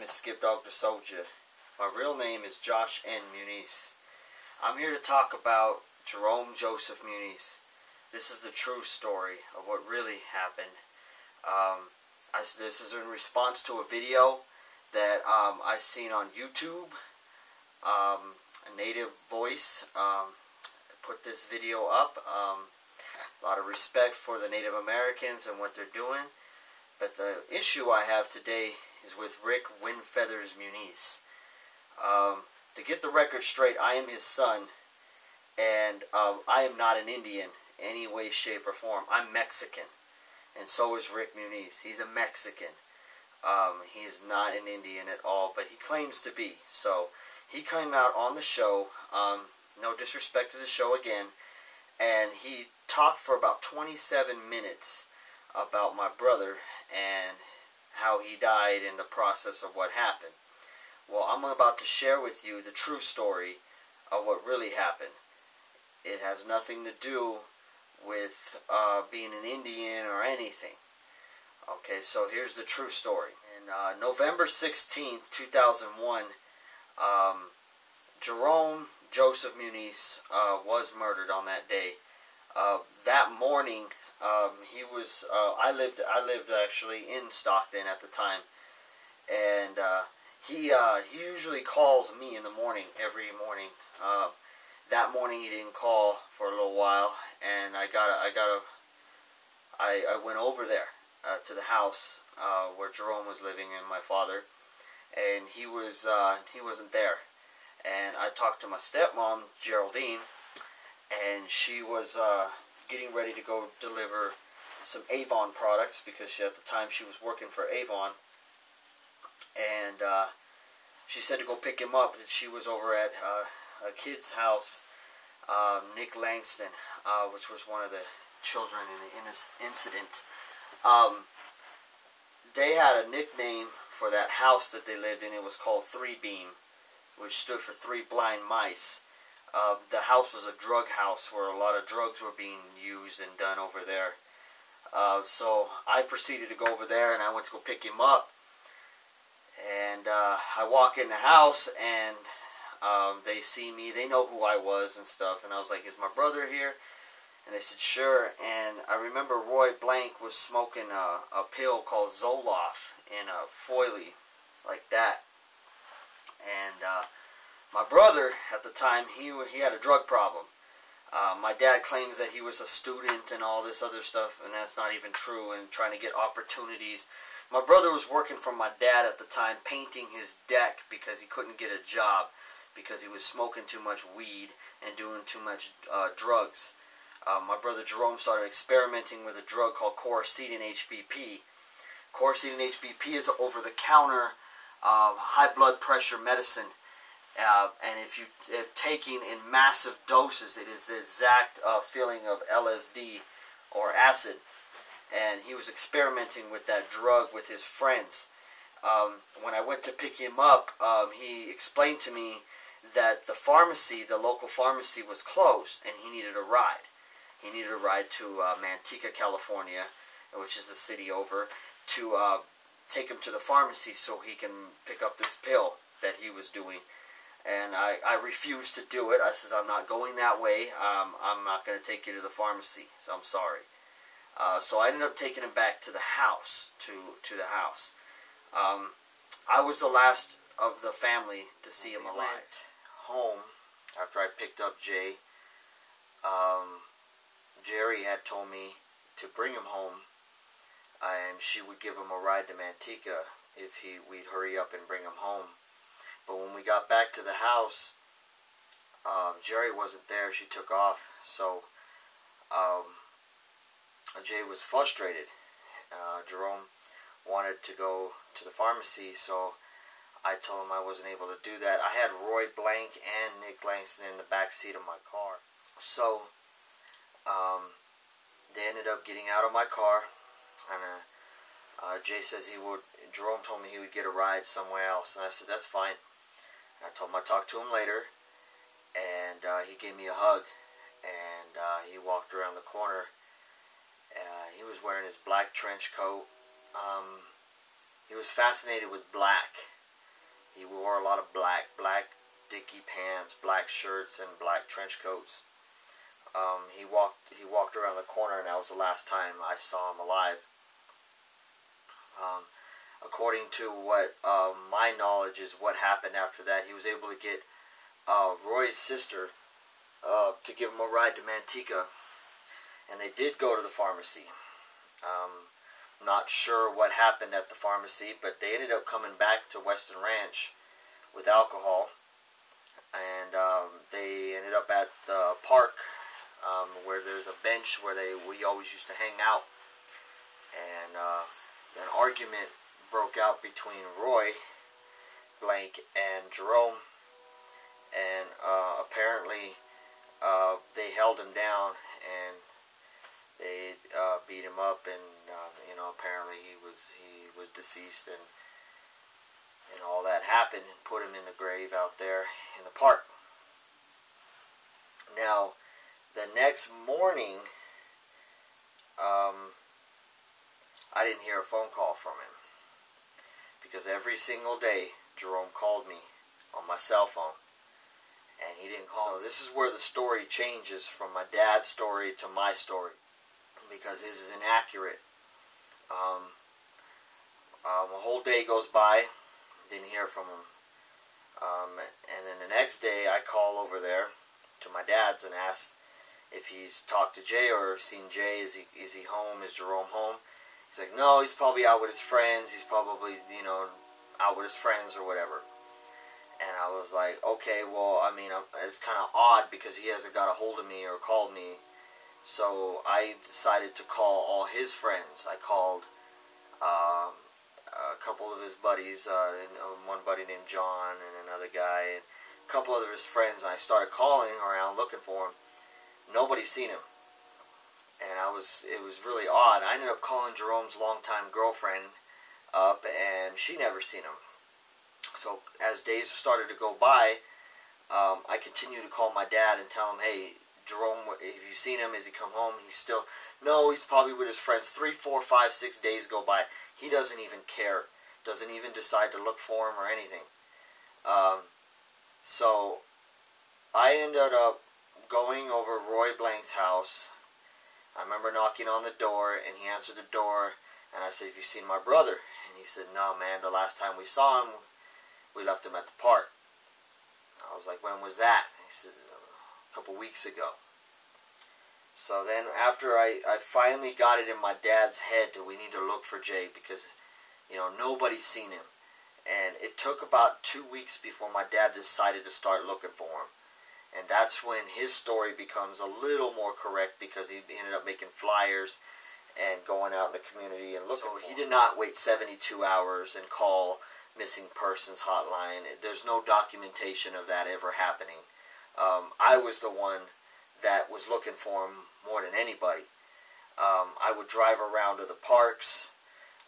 is Skip Dog the Soldier. My real name is Josh N. Muniz. I'm here to talk about Jerome Joseph Muniz. This is the true story of what really happened. This is in response to a video that I seen on YouTube. A native voice put this video up. A lot of respect for the Native Americans and what they're doing. But the issue I have today is with Rick Windfeathers Muniz. To get the record straight, I am his son, and I am not an Indian in any way, shape, or form. I'm Mexican, and so is Rick Muniz. He's a Mexican. He is not an Indian at all, but he claims to be. So he came out on the show, no disrespect to the show again, and he talked for about 27 minutes about my brother and how he died in the process of what happened. Well, I'm about to share with you the true story of what really happened. It has nothing to do with being an Indian or anything. Okay, so here's the true story. In November 16th, 2001, Jerome Joseph Muniz was murdered on that day. That morning, I lived actually in Stockton at the time, and he usually calls me in the morning, every morning. That morning he didn't call for a little while, and I went over there to the house where Jerome was living and my father, and he wasn't there. And I talked to my stepmom, Geraldine, and she was getting ready to go deliver some Avon products because at the time she was working for Avon, and she said to go pick him up. And she was over at a kid's house, Nick Langston, which was one of the children in this incident. They had a nickname for that house that they lived in. It was called Three Beam, which stood for Three Blind Mice. The house was a drug house where a lot of drugs were being used and done over there. So I proceeded to go over there, and I went to go pick him up. And I walk in the house, and they see me. They know who I was and stuff. And I was like, "Is my brother here?" And they said, "Sure." And I remember Roy Blank was smoking a pill called Zoloft in a foily like that. And my brother at the time, he had a drug problem. My dad claims that he was a student and all this other stuff, and that's not even true, and trying to get opportunities. My brother was working for my dad at the time, painting his deck because he couldn't get a job because he was smoking too much weed and doing too much drugs. My brother Jerome started experimenting with a drug called Coracetin HBP. Coracetin HBP is over-the-counter high blood pressure medicine. And if taken in massive doses, it is the exact feeling of LSD or acid. And he was experimenting with that drug with his friends. When I went to pick him up, he explained to me that the local pharmacy was closed, and he needed a ride. He needed a ride to Manteca, California, which is the city over, to take him to the pharmacy so he can pick up this pill that he was doing. And I refused to do it. I says, "I'm not going that way. I'm not going to take you to the pharmacy, so I'm sorry." So I ended up taking him back to the house, to the house. I was the last of the family to see him alive. Went home after I picked up Jay. Jerry had told me to bring him home, and she would give him a ride to Manteca if we'd hurry up and bring him home. But when we got back to the house, Jerry wasn't there. She took off. So Jay was frustrated. Jerome wanted to go to the pharmacy, so I told him I wasn't able to do that. I had Roy Blank and Nick Langston in the back seat of my car. So they ended up getting out of my car, and Jay says Jerome told me he would get a ride somewhere else, and I said, "That's fine." I told him I'd talk to him later, and he gave me a hug, and he walked around the corner. He was wearing his black trench coat. He was fascinated with black, He wore a lot of black dicky pants, black shirts, and black trench coats. He walked around the corner, and that was the last time I saw him alive. According to what my knowledge is, what happened after that, he was able to get Roy's sister to give him a ride to Manteca, and they did go to the pharmacy. Not sure what happened at the pharmacy, but they ended up coming back to Western Ranch with alcohol, and they ended up at the park where there's a bench where we always used to hang out, and an argument broke out between Roy Blank and Jerome, and apparently they held him down and they beat him up, and apparently he was deceased, and all that happened, and put him in the grave out there in the park. Now, the next morning, I didn't hear a phone call from him, because every single day Jerome called me on my cell phone, and he didn't call me. So this is where the story changes from my dad's story to my story, because his is inaccurate. A whole day goes by, didn't hear from him, and then the next day I call over there to my dad's and ask if he's talked to Jay or seen Jay. Is he home? Is Jerome home? He's like, no, he's probably out with his friends. He's probably, out with his friends or whatever. And I was like, okay, well, I mean, it's kind of odd because he hasn't got a hold of me or called me. So I decided to call all his friends. I called a couple of his buddies, one buddy named John and another guy, and a couple of his friends, and I started calling around looking for him. Nobody seen him. And it was really odd. I ended up calling Jerome's longtime girlfriend up, and she never seen him. So as days started to go by, I continued to call my dad and tell him, hey, Jerome, have you seen him? Has he come home? He's still, no, he's probably with his friends. 3, 4, 5, 6 days go by. He doesn't even care. Doesn't even decide to look for him or anything. So I ended up going over Roy Blank's house. I remember knocking on the door, and he answered the door, and I said, have you seen my brother? And he said, no, man, the last time we saw him, we left him at the park. I was like, when was that? He said, a couple weeks ago. So then after I finally got it in my dad's head that we need to look for Jay, because, nobody's seen him. And it took about 2 weeks before my dad decided to start looking for him. And that's when his story becomes a little more correct, because he ended up making flyers and going out in the community and looking for him. He did not wait 72 hours and call missing persons hotline. There's no documentation of that ever happening. I was the one that was looking for him more than anybody. I would drive around to the parks.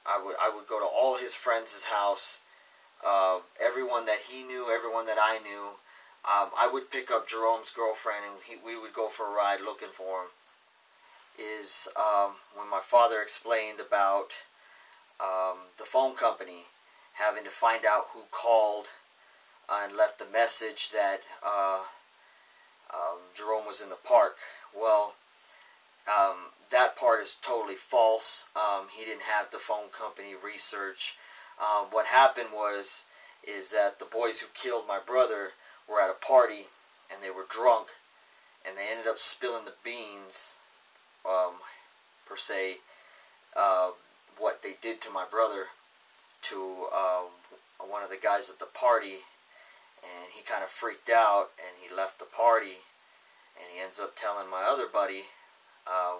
I would go to all his friends' house. Everyone that he knew, everyone that I knew. I would pick up Jerome's girlfriend, and we would go for a ride looking for him. When my father explained about the phone company having to find out who called and left the message that Jerome was in the park. Well, that part is totally false. He didn't have the phone company research. What happened is that the boys who killed my brother were at a party, and they were drunk, and they ended up spilling the beans, per se, what they did to my brother to one of the guys at the party, and he kind of freaked out, and he left the party, and he ends up telling my other buddy,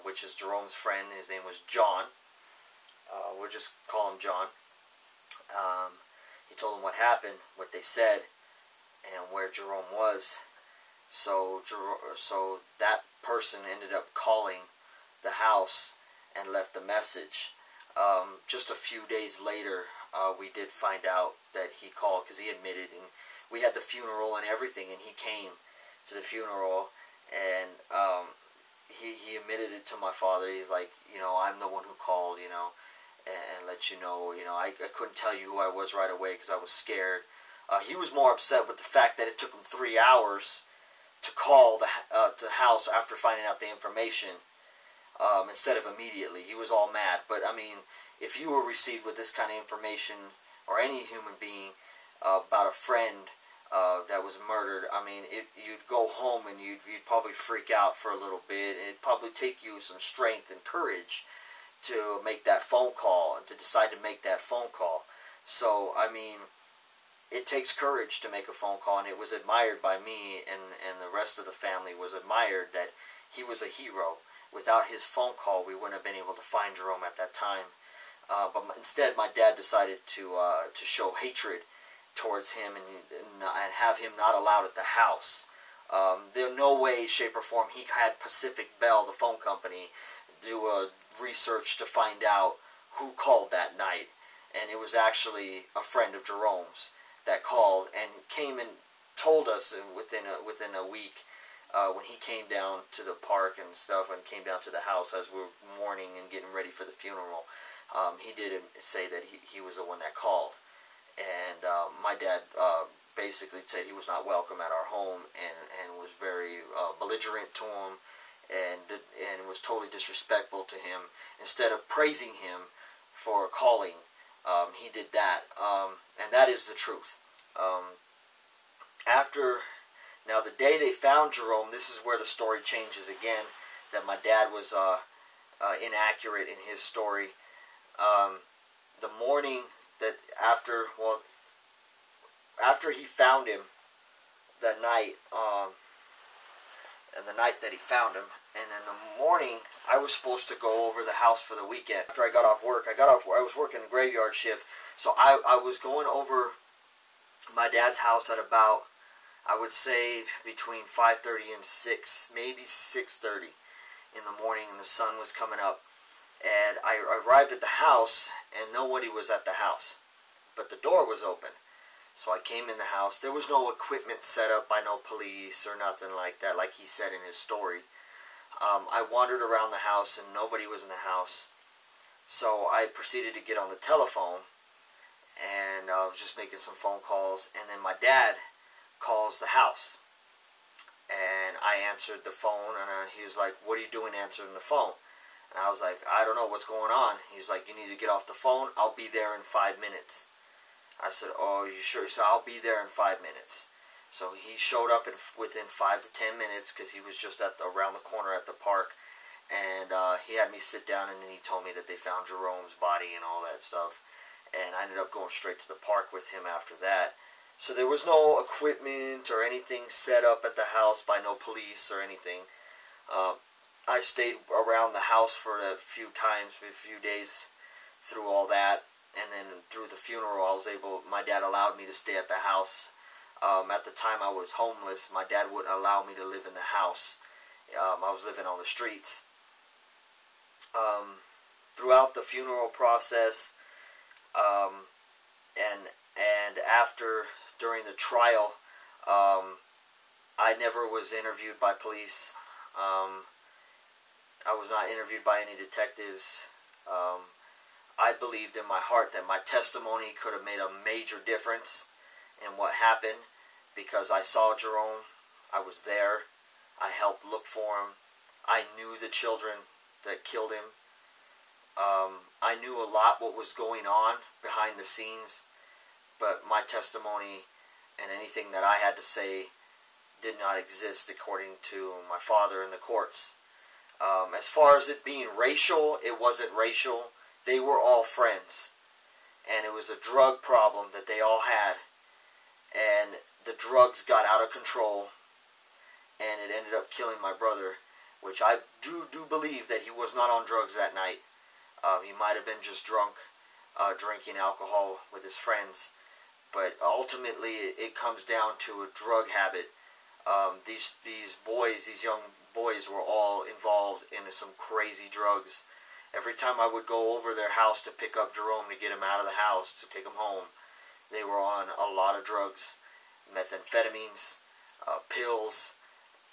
which is Jerome's friend. His name was John. We'll just call him John. He told him what happened, what they said, and where Jerome was. So that person ended up calling the house and left a message. Just a few days later, we did find out that he called, because he admitted, and we had the funeral and everything, and he came to the funeral, and he admitted it to my father. He's like, I'm the one who called, and let you know, I couldn't tell you who I was right away because I was scared. He was more upset with the fact that it took him 3 hours to call the house after finding out the information, instead of immediately. He was all mad. But I mean, if you were received with this kind of information, or any human being, about a friend that was murdered, I mean, you'd go home and you'd probably freak out for a little bit. It'd probably take you some strength and courage to make that phone call, and to decide to make that phone call. So, I mean, it takes courage to make a phone call, and it was admired by me, and the rest of the family was admired that he was a hero. Without his phone call, we wouldn't have been able to find Jerome at that time. But instead, my dad decided to show hatred towards him, and have him not allowed at the house. There no way, shape, or form he had Pacific Bell, the phone company, do a research to find out who called that night. And it was actually a friend of Jerome's that called and came and told us within a week, when he came down to the park and stuff, and came down to the house as we were mourning and getting ready for the funeral. He did say that he was the one that called. And my dad basically said he was not welcome at our home, and was very belligerent to him, and was totally disrespectful to him. Instead of praising him for calling, he did that, and that is the truth. Now the day they found Jerome, this is where the story changes again, that my dad was inaccurate in his story. The morning that after he found him, that night, and the night that he found him, and in the morning, I was supposed to go over the house for the weekend. After I got off work, I was working a graveyard shift, so I was going over my dad's house at about, I would say, between 5:30 and 6, maybe 6:30 in the morning, and the sun was coming up. And I arrived at the house, and nobody was at the house, but the door was open. So I came in the house. There was no equipment set up by no police or nothing like that, like he said in his story. I wandered around the house, and nobody was in the house. So I proceeded to get on the telephone, and I was just making some phone calls. And then my dad calls the house, and I answered the phone, and he was like, "What are you doing answering the phone?" And I was like, "I don't know what's going on." He's like, "You need to get off the phone. I'll be there in 5 minutes." I said, "Oh, you sure?" He said, "I'll be there in 5 minutes." So he showed up within 5 to 10 minutes, because he was just around the corner at the park. And he had me sit down, and then he told me that they found Jerome's body and all that stuff. And I ended up going straight to the park with him after that. So there was no equipment or anything set up at the house by no police or anything. I stayed around the house for a few days through all that, and then through the funeral, my dad allowed me to stay at the house. At the time I was homeless. My dad wouldn't allow me to live in the house. I was living on the streets. Throughout the funeral process, and during the trial, I never was interviewed by police. I was not interviewed by any detectives. I believed in my heart that my testimony could have made a major difference in what happened, because I saw Jerome. I was there. I helped look for him. I knew the children that killed him. I knew a lot what was going on behind the scenes, but my testimony and anything that I had to say did not exist according to my father in the courts. As far as it being racial, it wasn't racial. They were all friends, and it was a drug problem that they all had, and the drugs got out of control, and it ended up killing my brother, which I do believe that he was not on drugs that night. He might have been just drunk, drinking alcohol with his friends, but ultimately it comes down to a drug habit. These young boys were all involved in some crazy drugs. Every time I would go over their house to pick up Jerome, to get him out of the house, to take him home, they were on a lot of drugs, methamphetamines, pills,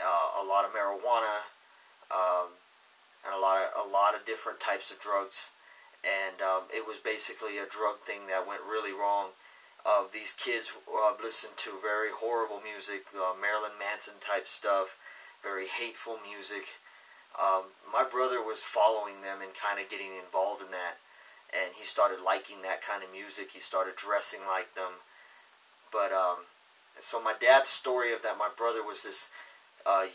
a lot of marijuana, and a lot of different types of drugs. And it was basically a drug thing that went really wrong. These kids listen to very horrible music, Marilyn Manson type stuff, very hateful music. My brother was following them and kind of getting involved in that, and he started liking that kind of music. He started dressing like them. But so my dad's story of that my brother was this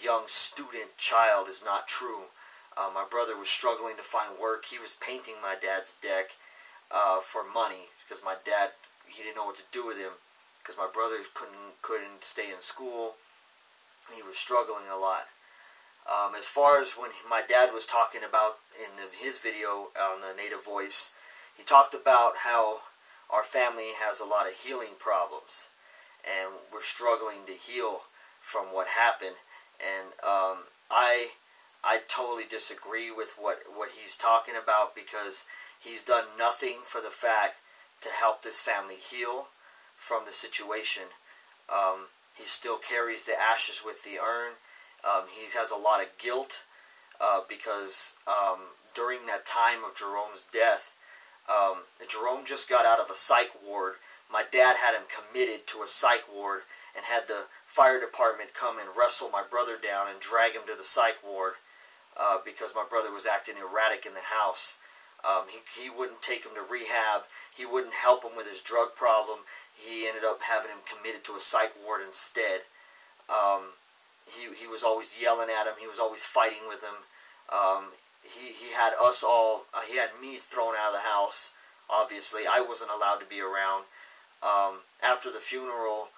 young student child is not true. My brother was struggling to find work. He was painting my dad's deck for money because my dad, he didn't know what to do with him because my brother couldn't stay in school. He was struggling a lot. As far as when my dad was talking about in his video on the Native Voice, he talked about how our family has a lot of healing problems, and we're struggling to heal from what happened. And I totally disagree with what he's talking about, because he's done nothing for the fact to help this family heal from the situation. He still carries the ashes with the urn. He has a lot of guilt because during that time of Jerome's death, Jerome just got out of a psych ward. My dad had him committed to a psych ward and had the fire department come and wrestle my brother down and drag him to the psych ward because my brother was acting erratic in the house. He wouldn't take him to rehab. He wouldn't help him with his drug problem. He ended up having him committed to a psych ward instead. He was always yelling at him. He was always fighting with him. He had us all, he had me thrown out of the house, obviously. I wasn't allowed to be around. After the funeral,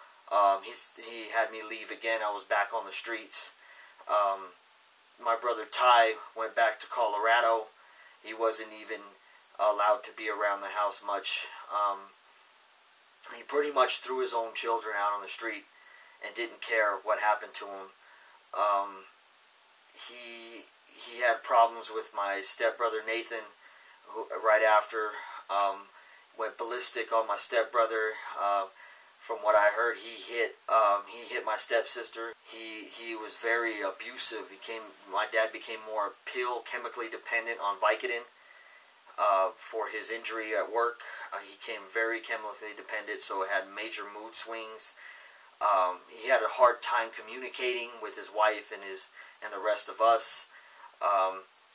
he had me leave again. I was back on the streets. My brother Ty went back to Colorado. He wasn't even allowed to be around the house much. He pretty much threw his own children out on the street and didn't care what happened to him. He had problems with my stepbrother Nathan, who right after went ballistic on my stepbrother. From what I heard, he hit my stepsister. He was very abusive. My dad became more chemically dependent on Vicodin for his injury at work. He became very chemically dependent, so it had major mood swings. He had a hard time communicating with his wife and the rest of us.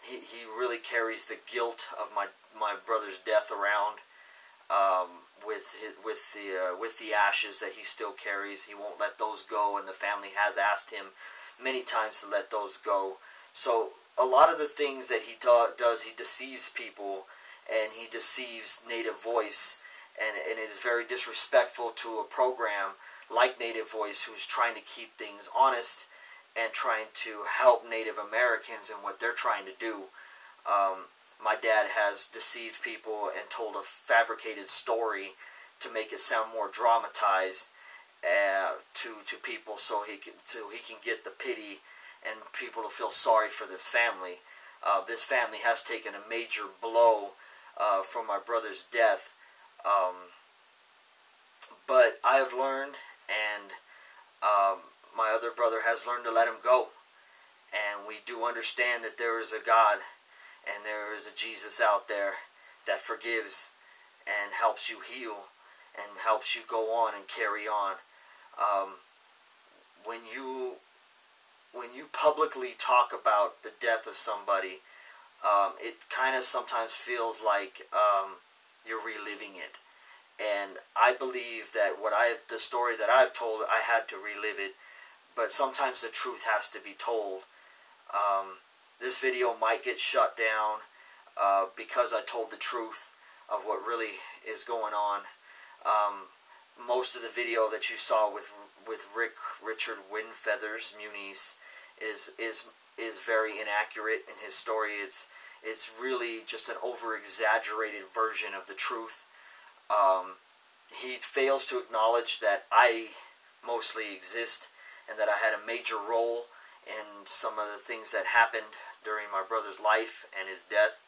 He really carries the guilt of my brother's death around with the ashes that he still carries. He won't let those go, and the family has asked him many times to let those go. So a lot of the things that he does, he deceives people, and he deceives Native Voice, and it is very disrespectful to a program like Native Voice, who's trying to keep things honest and trying to help Native Americans in what they're trying to do. My dad has deceived people and told a fabricated story to make it sound more dramatized to people, so he can get the pity and people to feel sorry for this family. This family has taken a major blow from my brother's death, but I have learned, and my other brother has learned to let him go. And we do understand that there is a God and there is a Jesus out there that forgives and helps you heal and helps you go on and carry on. When you publicly talk about the death of somebody, it kind of sometimes feels like you're reliving it. And I believe that the story that I've told, I had to relive it. But sometimes the truth has to be told. This video might get shut down because I told the truth of what really is going on. Most of the video that you saw with Richard Windfeathers, Muniz, is very inaccurate in his story. It's really just an over-exaggerated version of the truth. He fails to acknowledge that I mostly exist and that I had a major role in some of the things that happened during my brother's life and his death.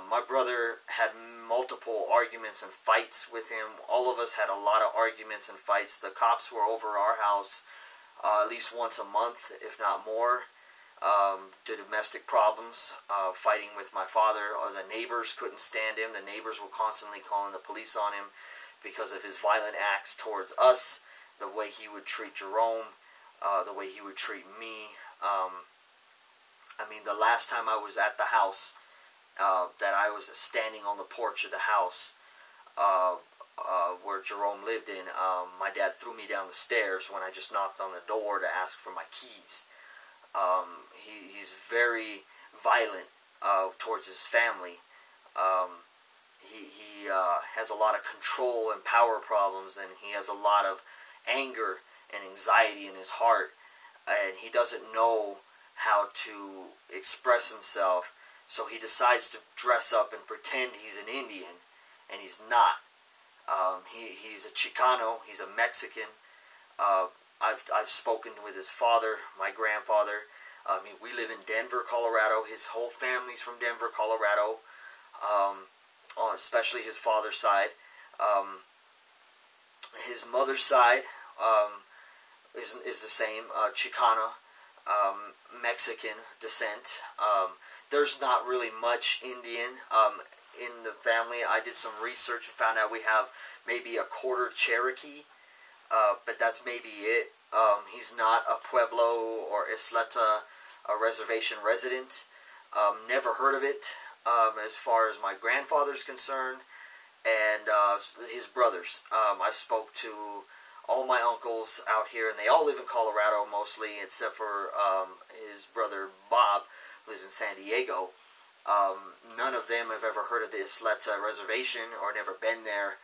My brother had multiple arguments and fights with him. All of us had a lot of arguments and fights. The cops were over our house at least once a month, if not more, to domestic problems, fighting with my father. Or the neighbors couldn't stand him. The neighbors were constantly calling the police on him because of his violent acts towards us, the way he would treat Jerome, the way he would treat me. I mean, the last time I was at the house, that I was standing on the porch of the house where Jerome lived in, my dad threw me down the stairs when I just knocked on the door to ask for my keys. He's very violent towards his family. He has a lot of control and power problems, and he has a lot of anger and anxiety in his heart, and he doesn't know how to express himself, so he decides to dress up and pretend he's an Indian, and he's not. He's a Chicano, he's a Mexican. I've spoken with his father, my grandfather. I mean, we live in Denver, Colorado. His whole family's from Denver, Colorado, especially his father's side. His mother's side is the same, Chicano, Mexican descent. There's not really much Indian in the family. I did some research and found out we have maybe a quarter Cherokee, but that's maybe it. He's not a Pueblo or Isleta, a reservation resident. Never heard of it as far as my grandfather's concerned, and his brothers. I spoke to all my uncles out here, and they all live in Colorado mostly, except for his brother Bob, who lives in San Diego. None of them have ever heard of the Isleta reservation or never been there,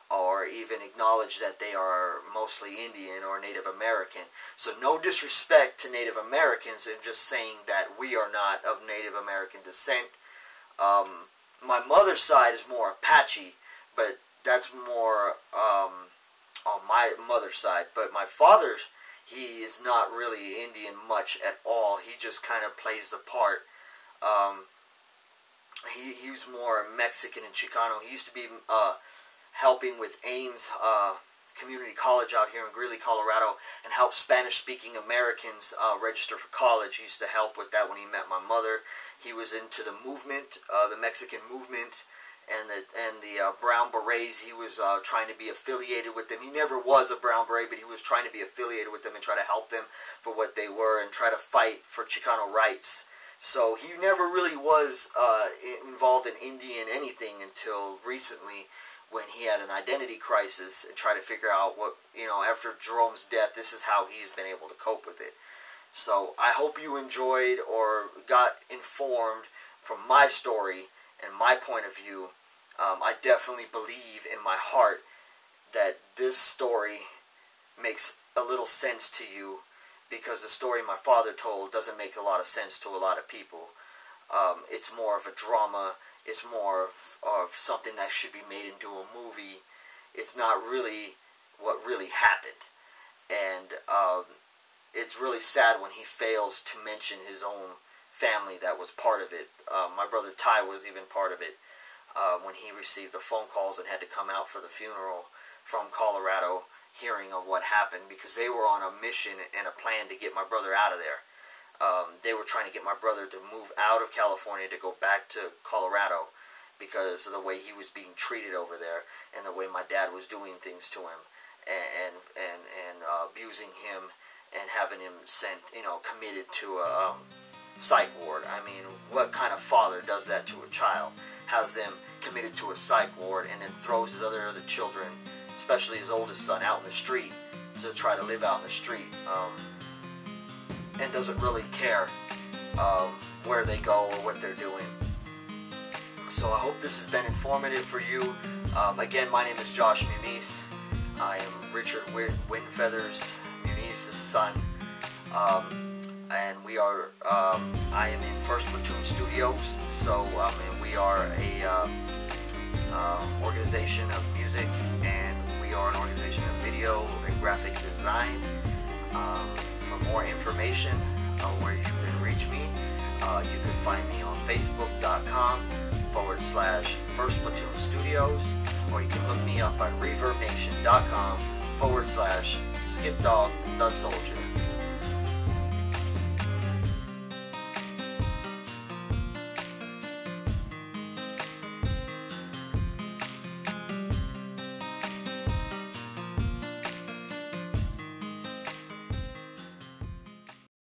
or even acknowledge that they are mostly Indian or Native American. So no disrespect to Native Americans, I'm just saying that we are not of Native American descent. My mother's side is more Apache, but that's more on my mother's side. But my father's, he is not really Indian much at all. He just kind of plays the part. He was more Mexican and Chicano. He used to be helping with Ames Community College out here in Greeley, Colorado, and help Spanish-speaking Americans register for college. He used to help with that when he met my mother. He was into the movement, the Mexican movement, and the Brown Berets. He was trying to be affiliated with them. He never was a Brown Beret, but he was trying to be affiliated with them and try to help them for what they were and try to fight for Chicano rights. So he never really was involved in Indian anything until recently, when he had an identity crisis and tried to figure out what, after Jerome's death, this is how he's been able to cope with it. So I hope you enjoyed or got informed from my story and my point of view. I definitely believe in my heart that this story makes a little sense to you, because the story my father told doesn't make a lot of sense to a lot of people. It's more of a drama. It's more of something that should be made into a movie. It's not really what really happened. And it's really sad when he fails to mention his own family that was part of it. My brother Ty was even part of it when he received the phone calls and had to come out for the funeral from Colorado, hearing of what happened, because they were on a mission and a plan to get my brother out of there. They were trying to get my brother to move out of California to go back to Colorado because of the way he was being treated over there and the way my dad was doing things to him and abusing him and having him sent, committed to a psych ward. I mean, what kind of father does that to a child? Has them committed to a psych ward and then throws his other children, especially his oldest son, out in the street to try to live out in the street, and doesn't really care where they go or what they're doing. So I hope this has been informative for you. Again, my name is Josh Muniz. I am Richard Windfeathers Muniz's son, and we are. I am in First Platoon Studios. So we are a organization of music, and we are an organization of video and graphic design. For more information where you can reach me, you can find me on Facebook.com/First Platoon Studios, or you can look me up at ReverbNation.com/SkipDog the Soldier.